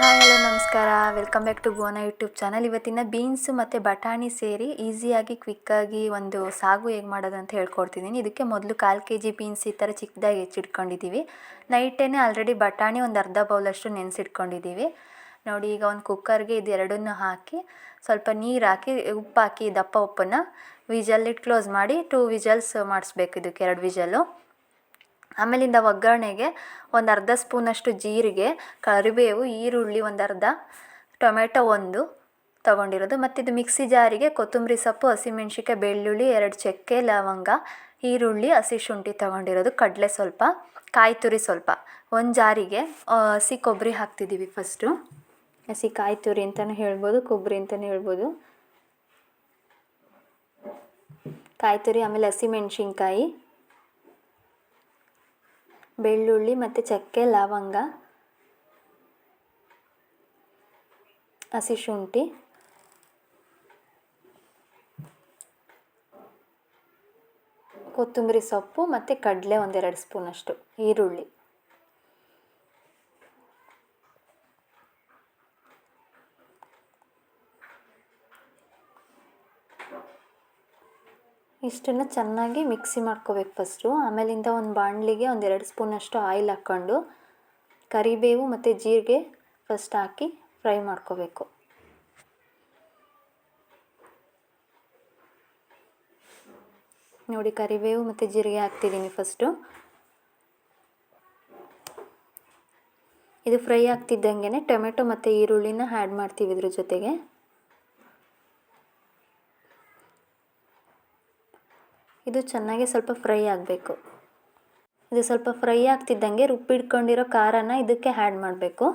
Hi hello ನಮಸ್ಕಾರ, welcome back to Bhuvana YouTube channel. ಇವತ್ತಿನ beans ಮತ್ತು ಬಟಾಣಿ ಸೇರಿ ಈಸಿಯಾಗಿ ಕ್ವಿಕ್ಕಾಗಿ ಒಂದು ಸಾಗು ಹೇಗೆ ಮಾಡೋದು ಅಂತ ಹೇಳ್ಕೊಡ್ತಿದ್ದೀನಿ. ಇದಕ್ಕೆ ಮೊದಲು 1/4 kg ಬೀನ್ಸ್ ಈ ಥರ ಚಿಕ್ಕದಾಗಿ ಹೆಚ್ಚಿಟ್ಕೊಂಡಿದ್ದೀವಿ. ನೈಟೇ ಆಲ್ರೆಡಿ ಬಟಾಣಿ ಒಂದು ಅರ್ಧ ಬೌಲಷ್ಟು ನೆನೆಸಿಟ್ಕೊಂಡಿದ್ದೀವಿ. ನೋಡಿ, ಈಗ ಒಂದು ಕುಕ್ಕರ್ಗೆ ಇದು ಎರಡನ್ನೂ ಹಾಕಿ ಸ್ವಲ್ಪ ನೀರು ಹಾಕಿ ಉಪ್ಪು ಹಾಕಿ ದಪ್ಪ ಉಪ್ಪನ್ನು ವಿಜಲ್ಲಿಟ್ಟು ಕ್ಲೋಸ್ ಮಾಡಿ 2 ವಿಜಲ್ಸ್ ಮಾಡಿಸ್ಬೇಕು. ಇದಕ್ಕೆ 2 ವಿಜಲ್ಲು. ಆಮೇಲಿಂದ ಒಗ್ಗರಣೆಗೆ ಒಂದು ಅರ್ಧ ಸ್ಪೂನಷ್ಟು ಜೀರಿಗೆ, ಕರಿಬೇವು, ಈರುಳ್ಳಿ ಒಂದು ಅರ್ಧ, ಟೊಮೆಟೊ 1 ತೊಗೊಂಡಿರೋದು. ಮತ್ತು ಇದು ಮಿಕ್ಸಿ ಜಾರಿಗೆ ಕೊತ್ತಂಬರಿ ಸೊಪ್ಪು, ಹಸಿಮೆಣ್ಸಿಕಾಯಿ, ಬೆಳ್ಳುಳ್ಳಿ, 2 ಚಕ್ಕೆ, ಲವಂಗ, ಈರುಳ್ಳಿ, ಹಸಿ ಶುಂಠಿ ತೊಗೊಂಡಿರೋದು, ಕಡಲೆ ಸ್ವಲ್ಪ, ಕಾಯಿ ತುರಿ ಸ್ವಲ್ಪ. ಒಂದು ಜಾರಿಗೆ ಹಸಿ ಕೊಬ್ಬರಿ ಹಾಕ್ತಿದ್ದೀವಿ. ಫಸ್ಟು ಹಸಿ ಕಾಯಿ ತುರಿ ಅಂತಲೂ ಹೇಳ್ಬೋದು, ಕೊಬ್ಬರಿ ಅಂತಲೂ ಹೇಳ್ಬೋದು. ಕಾಯಿ ತುರಿ, ಆಮೇಲೆ ಹಸಿಮೆಣ್ಸಿನ್ಕಾಯಿ, ಬೆಳ್ಳುಳ್ಳಿ ಮತ್ತು ಚಕ್ಕೆ, ಲವಂಗ, ಹಸಿ ಶುಂಠಿ, ಕೊತ್ತಂಬರಿ ಸೊಪ್ಪು ಮತ್ತು ಕಡಲೆ 1-2 ಸ್ಪೂನಷ್ಟು, ಈರುಳ್ಳಿ. ಇಷ್ಟನ್ನು ಚೆನ್ನಾಗಿ ಮಿಕ್ಸಿ ಮಾಡ್ಕೋಬೇಕು ಫಸ್ಟು. ಆಮೇಲಿಂದ ಒಂದು ಬಾಣಲಿಗೆ 1-2 ಸ್ಪೂನಷ್ಟು ಆಯಿಲ್ ಹಾಕ್ಕೊಂಡು ಕರಿಬೇವು ಮತ್ತು ಜೀರಿಗೆ ಫಸ್ಟ್ ಹಾಕಿ ಫ್ರೈ ಮಾಡ್ಕೋಬೇಕು. ನೋಡಿ, ಕರಿಬೇವು ಮತ್ತು ಜೀರಿಗೆ ಹಾಕ್ತಿದ್ದೀನಿ ಫಸ್ಟು. ಇದು ಫ್ರೈ ಆಗ್ತಿದ್ದಂಗೆ ಟೊಮೆಟೊ ಮತ್ತು ಈರುಳ್ಳಿನ ಆ್ಯಡ್ ಮಾಡ್ತೀವಿ ಇದ್ರ ಜೊತೆಗೆ. ಇದು ಚೆನ್ನಾಗಿ ಸ್ವಲ್ಪ ಫ್ರೈ ಆಗಬೇಕು. ಇದು ಸ್ವಲ್ಪ ಫ್ರೈ ಆಗ್ತಿದ್ದಂಗೆ ರುಬ್ಬಿಟ್ಕೊಂಡಿರೋ ಖಾರನ ಇದಕ್ಕೆ ಆ್ಯಡ್ ಮಾಡಬೇಕು.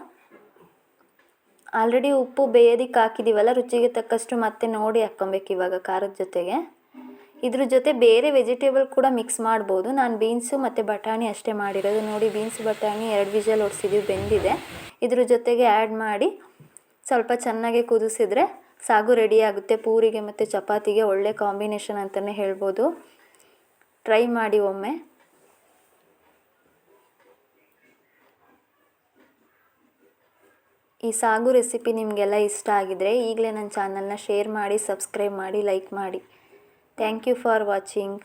ಆಲ್ರೆಡಿ ಉಪ್ಪು ಬೇಯೋದಕ್ಕೆ ಹಾಕಿದ್ದೀವಲ್ಲ, ರುಚಿಗೆ ತಕ್ಕಷ್ಟು ಮತ್ತೆ ನೋಡಿ ಹಾಕ್ಕೊಬೇಕು ಇವಾಗ ಖಾರದ ಜೊತೆಗೆ. ಇದ್ರ ಜೊತೆ ಬೇರೆ ವೆಜಿಟೇಬಲ್ ಕೂಡ ಮಿಕ್ಸ್ ಮಾಡ್ಬೋದು. ನಾನು ಬೀನ್ಸು ಮತ್ತು ಬಟಾಣಿ ಅಷ್ಟೇ ಮಾಡಿರೋದು. ನೋಡಿ, ಬೀನ್ಸ್ ಬಟಾಣಿ 2 ವಿಜಲ್ ಹೊಡ್ಸಿದ್ದೀವಿ, ಬೆಂದಿದೆ. ಇದ್ರ ಜೊತೆಗೆ ಆ್ಯಡ್ ಮಾಡಿ ಸ್ವಲ್ಪ ಚೆನ್ನಾಗಿ ಕುದಿಸಿದ್ರೆ ಸಾಗು ರೆಡಿ ಆಗುತ್ತೆ. ಪೂರಿಗೆ ಮತ್ತು ಚಪಾತಿಗೆ ಒಳ್ಳೆ ಕಾಂಬಿನೇಷನ್ ಅಂತಲೇ ಹೇಳ್ಬೋದು. ಟ್ರೈ ಮಾಡಿ ಒಮ್ಮೆ. ಈ ಸಾಗು ರೆಸಿಪಿ ನಿಮಗೆಲ್ಲ ಇಷ್ಟ ಆಗಿದರೆ ಈಗಲೇ ನನ್ನ ಚಾನಲ್ನ ಶೇರ್ ಮಾಡಿ, ಸಬ್ಸ್ಕ್ರೈಬ್ ಮಾಡಿ, ಲೈಕ್ ಮಾಡಿ. Thank you for watching.